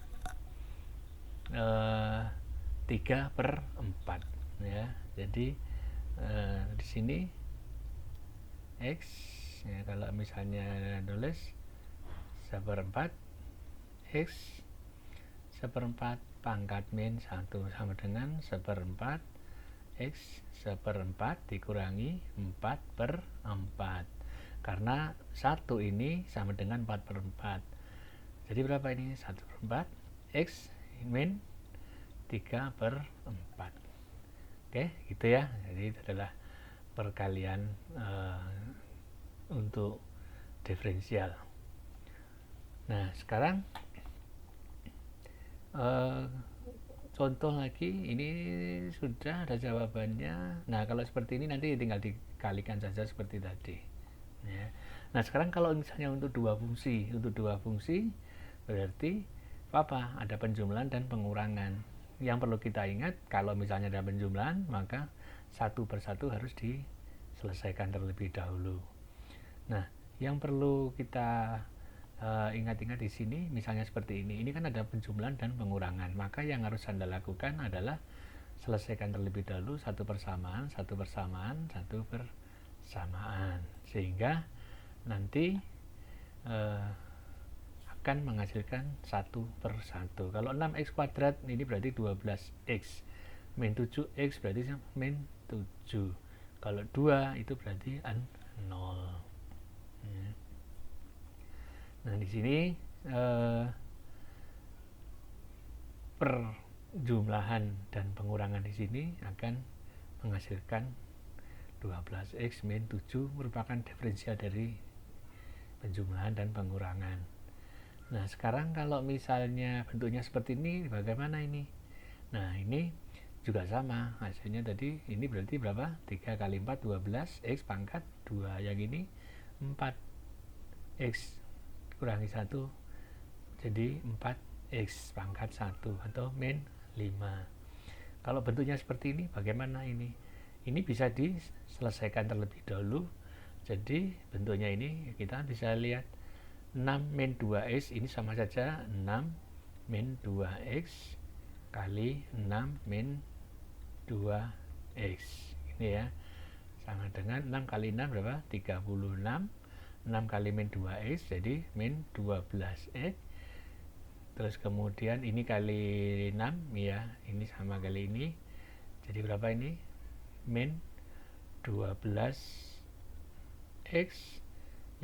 3/4 ya. Jadi di sini X ya, kalau misalnya tulis seperempat X seperempat pangkat min 1 sama dengan seperempat X seperempat dikurangi 4/4, karena 1 ini sama dengan 4/4. Jadi berapa ini? 1/4 X min 3/4. Oke, gitu ya. Jadi itu adalah perkalian untuk diferensial. Nah sekarang contoh lagi, ini sudah ada jawabannya. Nah kalau seperti ini nanti tinggal dikalikan saja seperti tadi ya. Nah sekarang kalau misalnya untuk dua fungsi berarti apa? Ada penjumlahan dan pengurangan. Yang perlu kita ingat, kalau misalnya ada penjumlahan maka satu persatu harus diselesaikan terlebih dahulu. Nah yang perlu kita ingat-ingat di sini, misalnya seperti ini kan ada penjumlahan dan pengurangan, maka yang harus Anda lakukan adalah selesaikan terlebih dahulu satu persamaan, sehingga nanti akan menghasilkan 1/1. Kalau 6X kuadrat ini berarti 12X, min 7X berarti min 7, kalau 2 itu berarti 0 ya. Nah di sini perjumlahan dan pengurangan di sini akan menghasilkan 12X min 7 merupakan diferensial dari penjumlahan dan pengurangan. Nah sekarang kalau misalnya bentuknya seperti ini, bagaimana ini? Nah ini juga sama hasilnya tadi. Ini berarti berapa? 3 kali 4 12X pangkat 2. Yang ini 4X kurangi 1 jadi 4X pangkat 1 atau min 5. Kalau bentuknya seperti ini bagaimana ini? Ini bisa diselesaikan terlebih dahulu. Jadi bentuknya ini kita bisa lihat 6 min 2X ini sama saja 6 min 2X kali 6 min 2X. Ini ya. Sama dengan 6 kali 6 berapa? 36. 6 kali min 2X jadi min 12X. Terus kemudian ini kali 6 ya, ini sama kali ini. Jadi berapa ini? Min 12X.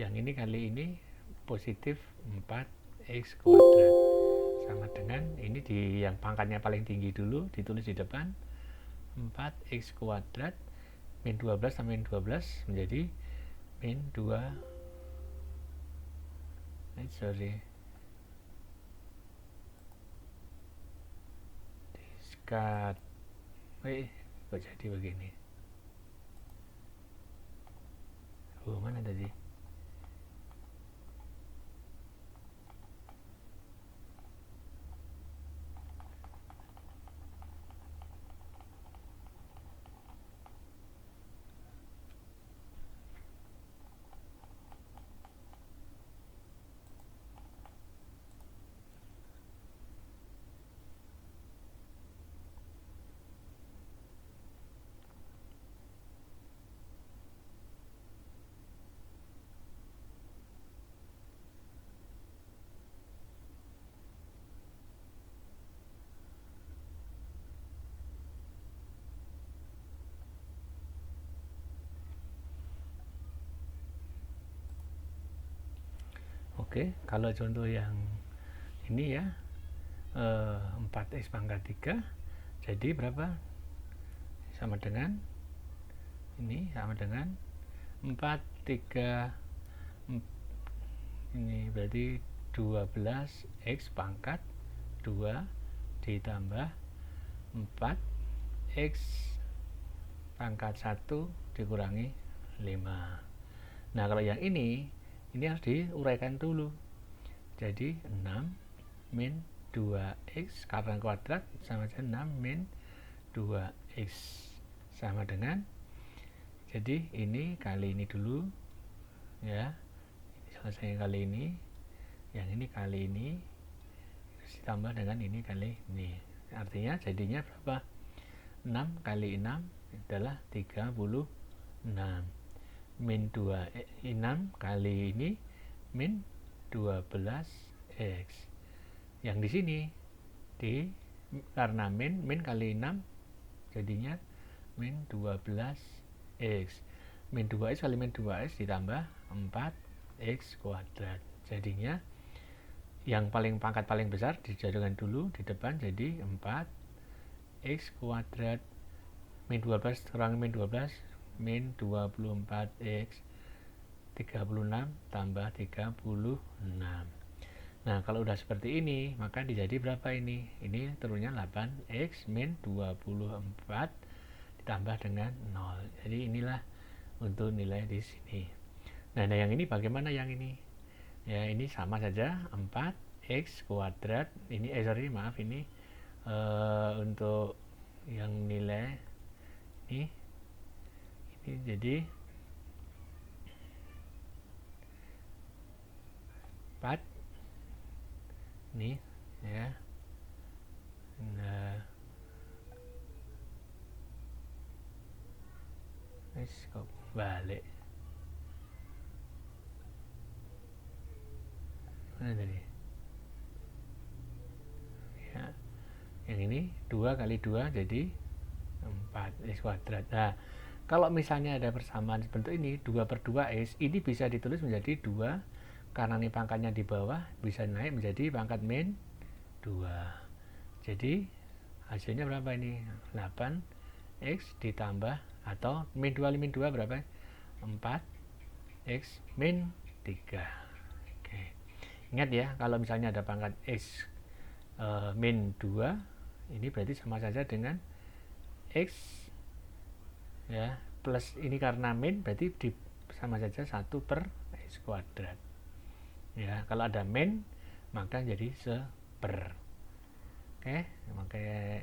Yang ini kali ini positif 4X kuadrat. Sama dengan ini di yang pangkatnya paling tinggi dulu ditulis di depan 4X kuadrat min 12 sama min 12 menjadi min 2 diskat kok jadi begini. Mana tadi? Oke, kalau contoh yang ini ya, 4x pangkat 3, jadi berapa? Sama dengan, ini sama dengan 4, 3, ini berarti 12x pangkat 2 ditambah 4x pangkat 1 dikurangi 5. Nah, kalau yang ini harus diuraikan dulu. Jadi 6 min 2x karena kuadrat sama dengan 6 min 2x sama dengan, jadi ini kali ini dulu ya, selesai kali ini, yang ini kali ini ditambah dengan ini kali ini, artinya jadinya berapa? 6 kali 6 adalah 36 min 2, 6 kali ini min 12x. Yang di sini karena min kali 6 jadinya min 12x. Min 2x kali min 2x ditambah 4x kuadrat. Jadinya yang pangkat paling besar dijadikan dulu di depan, jadi 4x kuadrat min 12 kurangi min 12 min 24x 36 tambah 36. Nah, kalau udah seperti ini, maka dijadi berapa ini? Ini turunnya 8x min 24 ditambah dengan 0. Jadi inilah untuk nilai di sini. Nah, yang ini bagaimana yang ini? Ya, ini sama saja 4x kuadrat. Ini ini untuk yang nilai ini jadi 4 nih ya. Nah, kok balik mana tadi ya, yang ini 2 kali 2 jadi 4x kuadrat. Nah, kalau misalnya ada persamaan bentuk ini 2/2x, ini bisa ditulis menjadi 2 karena ini pangkatnya di bawah, bisa naik menjadi pangkat min 2. Jadi hasilnya berapa ini? 8x ditambah, atau min 2 berapa? 4x min 3. Oke. Ingat ya, kalau misalnya ada pangkat x min 2, ini berarti sama saja dengan x ya, plus ini karena min berarti sama saja 1/x kuadrat. Ya, kalau ada min maka jadi seper. Oke, makanya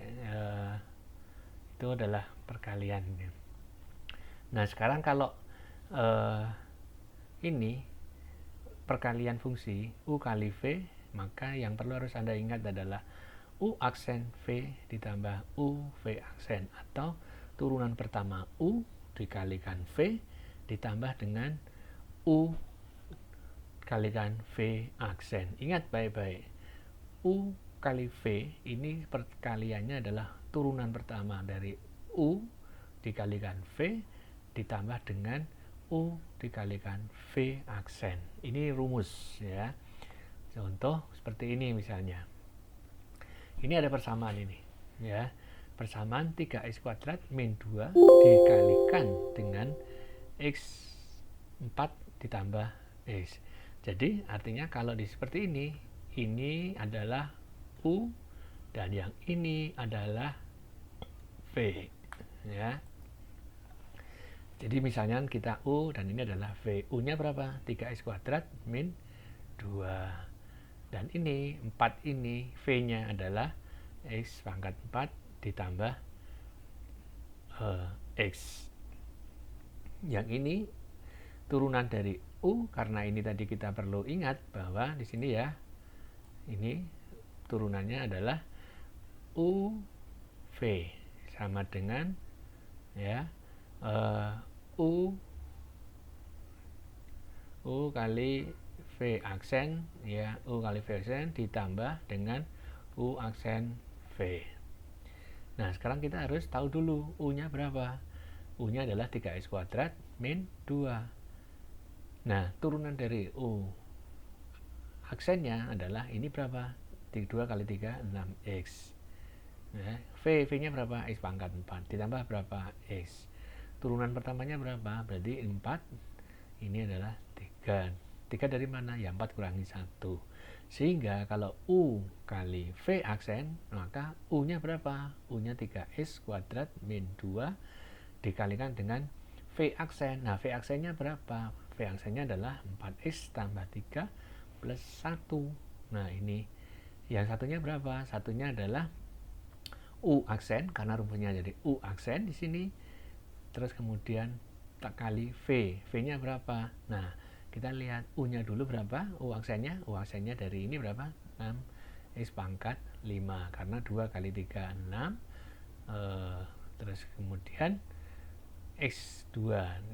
itu adalah perkalian. Nah, sekarang kalau ini perkalian fungsi u kali v, maka yang perlu harus Anda ingat adalah u aksen v ditambah u v aksen, atau turunan pertama u dikalikan v ditambah dengan u kalikan v aksen. Ingat baik-baik, u kali v ini perkaliannya adalah turunan pertama dari u dikalikan v ditambah dengan u dikalikan v aksen. Ini rumus ya. Contoh seperti ini misalnya. Ini ada persamaan ini ya. Persamaan 3x kuadrat min 2 dikalikan dengan x 4 ditambah x. Jadi artinya kalau seperti ini adalah u dan yang ini adalah v ya. Jadi misalnya kita u dan ini adalah v. U-nya berapa? 3x kuadrat min 2. Dan ini 4 ini v-nya adalah x pangkat 4 ditambah x. Yang ini turunan dari u, karena ini tadi kita perlu ingat bahwa di sini ya, ini turunannya adalah u v sama dengan ya u kali v aksen ya, u kali v aksen ditambah dengan u aksen v. Nah, sekarang kita harus tahu dulu u-nya berapa. U-nya adalah 3x kuadrat min 2. Nah, turunan dari u aksennya adalah ini berapa? 2 kali 3, 6x. Ya, V-nya berapa? X pangkat 4 ditambah berapa? X. Turunan pertamanya berapa? Berarti 4, ini adalah 3. 3 dari mana? Ya 4 kurangi 1. Sehingga kalau U kali V aksen, maka U-nya berapa? U-nya 3x kuadrat min 2 dikalikan dengan V aksen. Nah, V aksennya berapa? V aksennya adalah 4x tambah 3 plus 1. Nah, ini yang satunya berapa? Satunya adalah U aksen, karena rumusnya jadi U aksen di sini. Terus kemudian tak kali V. V-nya berapa? Nah, kita lihat U-nya dulu berapa? U aksennya dari ini berapa? 6x pangkat 5, karena 2 kali 3 6. Terus kemudian X2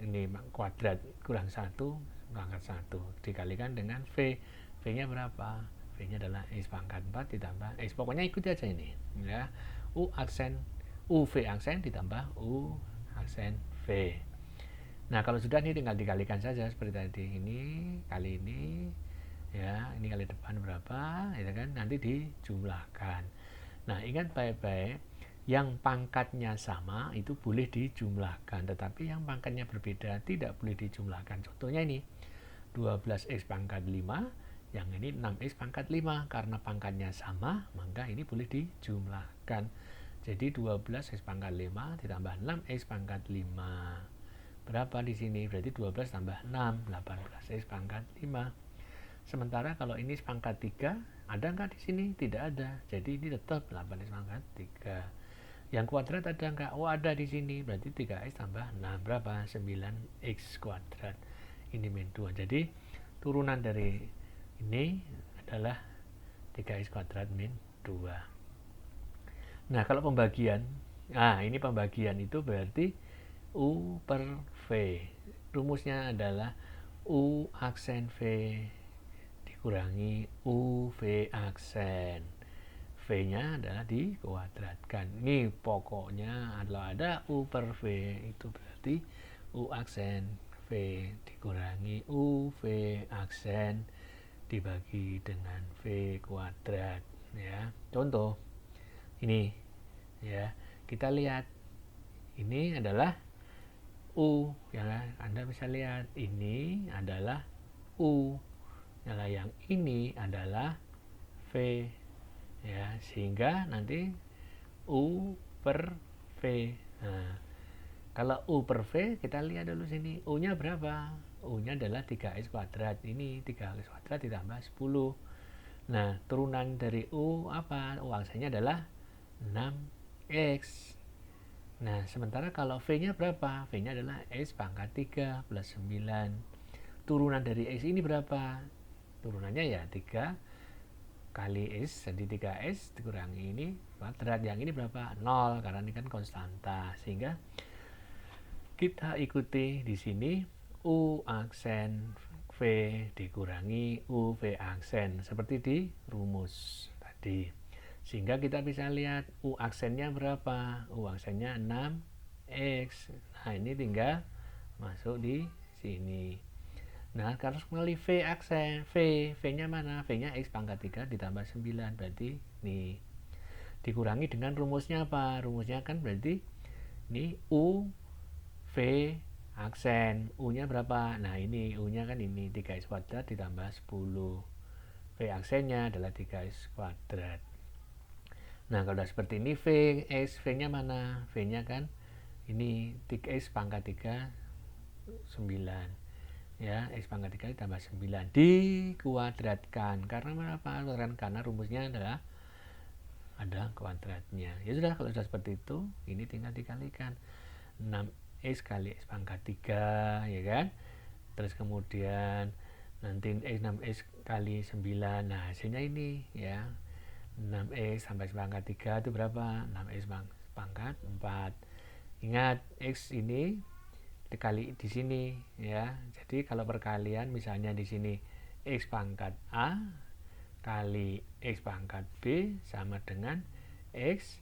ini kuadrat kurang 1 pangkat 1 dikalikan dengan V. V-nya berapa? V-nya adalah X pangkat 4 ditambah X. Pokoknya ikuti aja ini ya. U aksen, UV aksen ditambah U aksen V. Nah, kalau sudah ini tinggal dikalikan saja seperti tadi. Ini kali ini ya, ini kali depan berapa ya kan, nanti dijumlahkan. Nah, ingat baik-baik, yang pangkatnya sama itu boleh dijumlahkan, tetapi yang pangkatnya berbeda tidak boleh dijumlahkan. Contohnya ini 12x pangkat 5, yang ini 6x pangkat 5. Karena pangkatnya sama, maka ini boleh dijumlahkan. Jadi 12x pangkat 5 ditambah 6x pangkat 5. Berapa di sini? Berarti 12 tambah 6, 18x pangkat 5. Sementara kalau ini pangkat 3, ada nggak di sini? Tidak ada. Jadi ini tetap 8x pangkat 3. Yang kuadrat ada nggak? Oh, ada di sini. Berarti 3x tambah 6 berapa? 9x kuadrat. Ini min 2. Jadi turunan dari ini adalah 3x kuadrat min 2. Nah, kalau pembagian, nah ini pembagian itu berarti U per V. Rumusnya adalah U aksen V dikurangi UV aksen. V-nya adalah dikuadratkan. Ini pokoknya kalau ada U per V itu berarti U aksen V dikurangi UV aksen dibagi dengan V kuadrat ya. Contoh ini ya, kita lihat ini adalah U ya, Anda bisa lihat ini adalah U ya, yang ini adalah V ya, sehingga nanti U per V. Nah, kalau U per V kita lihat dulu sini, U nya berapa? U nya adalah 3x kuadrat. Ini 3x kuadrat ditambah 10. Nah, turunan dari U apa? U aksennya adalah 6x. Nah, sementara kalau V-nya berapa? V-nya adalah X pangkat 3 plus 9. Turunan dari X ini berapa? Turunannya ya 3 kali X, jadi 3X dikurangi ini kuadrat. Yang ini berapa? 0, karena ini kan konstanta. Sehingga kita ikuti di sini U aksen V dikurangi UV aksen seperti di rumus tadi. Sehingga kita bisa lihat U aksennya berapa? U aksennya 6x. Nah, ini tinggal masuk di sini. Nah, harus mengalih V aksen. V-nya mana? V-nya X pangkat 3 ditambah 9. Berarti nih. Dikurangi dengan rumusnya apa? Rumusnya kan berarti ini U V aksen. U-nya berapa? Nah, ini U-nya kan ini 3x kuadrat ditambah 10. V aksennya adalah 3x kuadrat. Nah, kalau udah seperti ini V-nya mana? V-nya kan ini 3x pangkat 3 9. Ya, X pangkat 3 ditambah 9 dikuadratkan. Karena apa? Karena rumusnya adalah ada kuadratnya. Ya sudah, kalau sudah seperti itu, ini tinggal dikalikan 6x kali X pangkat 3 ya kan. Terus kemudian nanti 6x kali 9. Nah, hasilnya ini ya. 6x sampai pangkat 3 itu berapa? 6x pangkat 4. Ingat, X ini dikali di sini ya. Jadi kalau perkalian misalnya di sini X pangkat A kali X pangkat B sama dengan X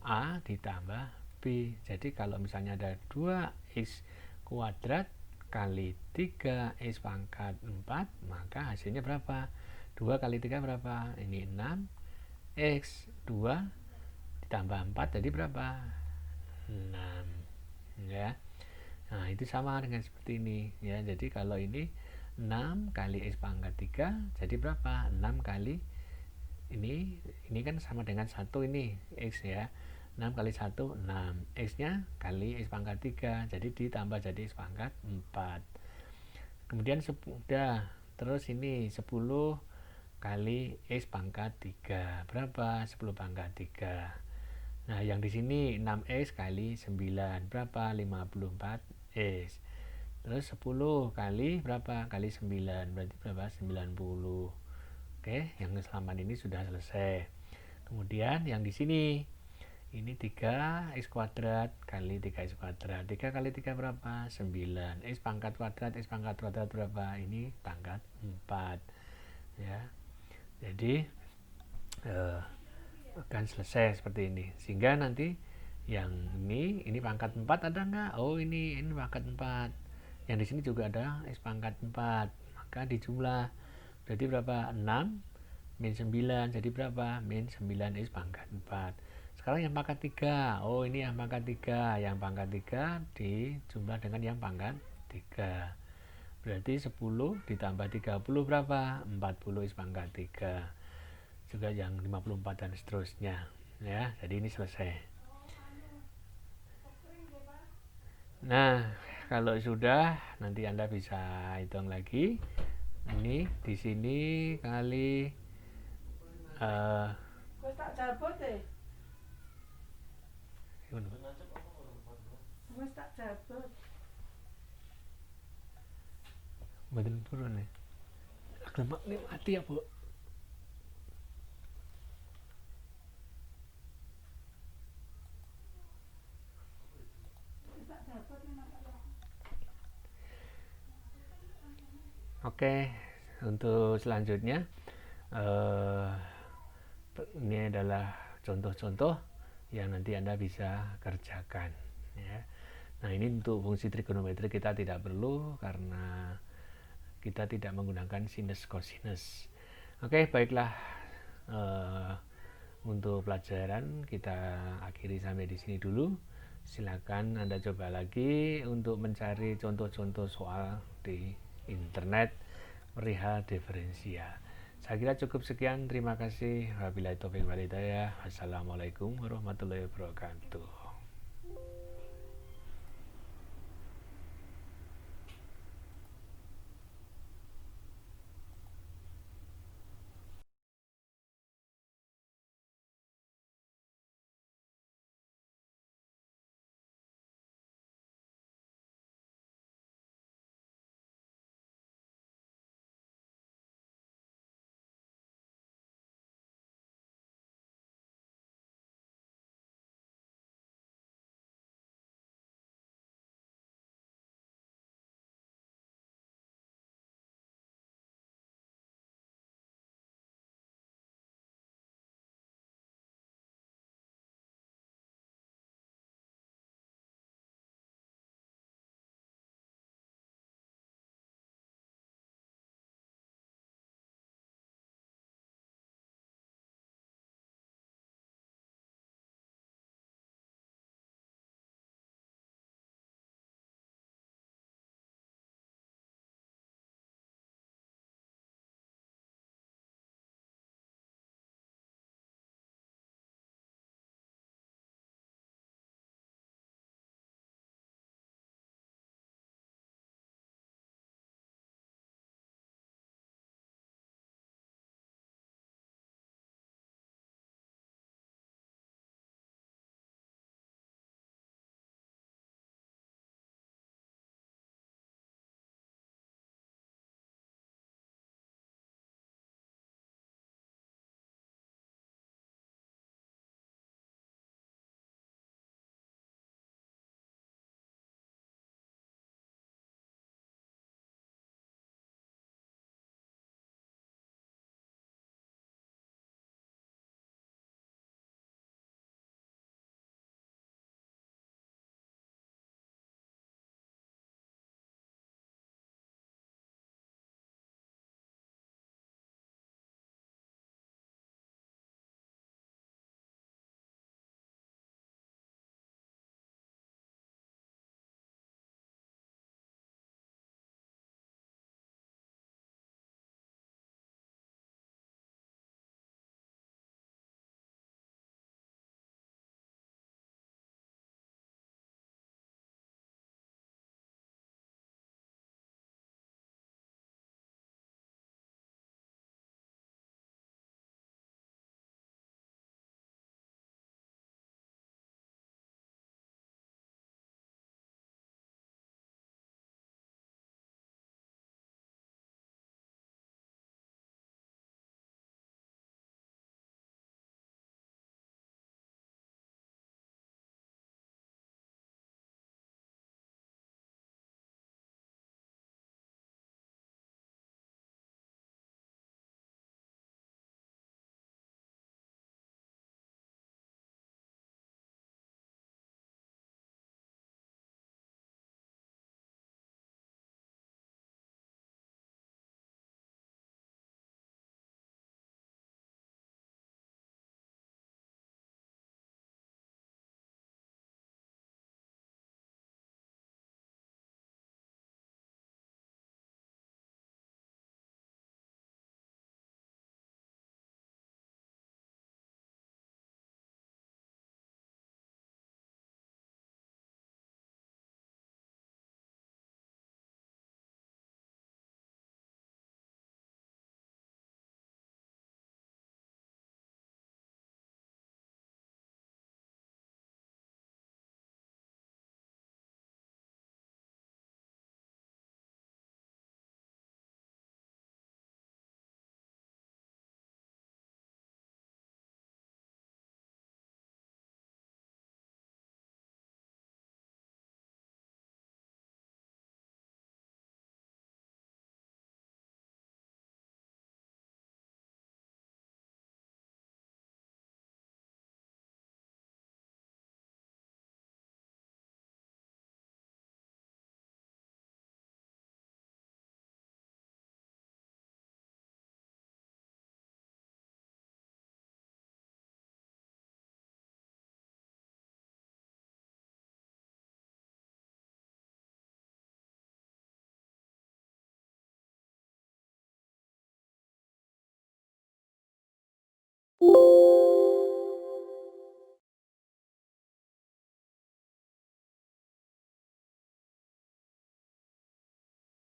A ditambah B. Jadi kalau misalnya ada 2x kuadrat kali 3x pangkat 4, maka hasilnya berapa? 2 kali 3 berapa? Ini 6. X 2 ditambah 4 jadi berapa? 6. Ya. Nah, itu sama dengan seperti ini ya. Jadi kalau ini 6 kali X pangkat 3 jadi berapa? 6 kali ini kan sama dengan 1 ini X ya. 6 kali 1 6. X nya kali X pangkat 3 jadi ditambah jadi X pangkat 4. Kemudian sudah, terus ini 10 kali X pangkat 3 berapa? 10 pangkat 3. Nah, yang di sini 6X kali 9 berapa? 54X. Terus 10 kali berapa? Kali 9 berarti berapa? 90. Oke, yang halaman ini sudah selesai. Kemudian yang di sini ini 3x kuadrat kali 3x kuadrat. 3 kali 3 berapa? 9. X pangkat kuadrat berapa? Ini pangkat 4. Ya. Jadi akan selesai seperti ini. Sehingga nanti yang ini pangkat 4 ada nggak? Oh, ini pangkat 4. Yang di sini juga ada X pangkat 4. Maka dijumlah. Berarti berapa? 6 min 9. Jadi berapa? Min 9X pangkat 4. Sekarang yang pangkat 3. Oh, ini yang pangkat 3. Yang pangkat 3 dijumlah dengan yang pangkat 3. Berarti 10 ditambah 30 berapa? 40X pangkat 3. Juga yang 54 dan seterusnya. Ya, jadi ini selesai. Nah, kalau sudah nanti Anda bisa hitung lagi. Ini di sini kali tak jabut deh. Tak jabut. Betul turun nih. Lemak ini mati ya, Bu. Oke, untuk selanjutnya ini adalah contoh-contoh yang nanti Anda bisa kerjakan ya. Nah, ini untuk fungsi trigonometri kita tidak perlu karena kita tidak menggunakan sinus cosinus. Oke, baiklah, untuk pelajaran kita akhiri sampai di sini dulu. Silakan Anda coba lagi untuk mencari contoh-contoh soal di internet perihal diferensial. Saya kira cukup sekian. Terima kasih. Wabillahi taufiq wal hidayah. Wassalamualaikum warahmatullahi wabarakatuh.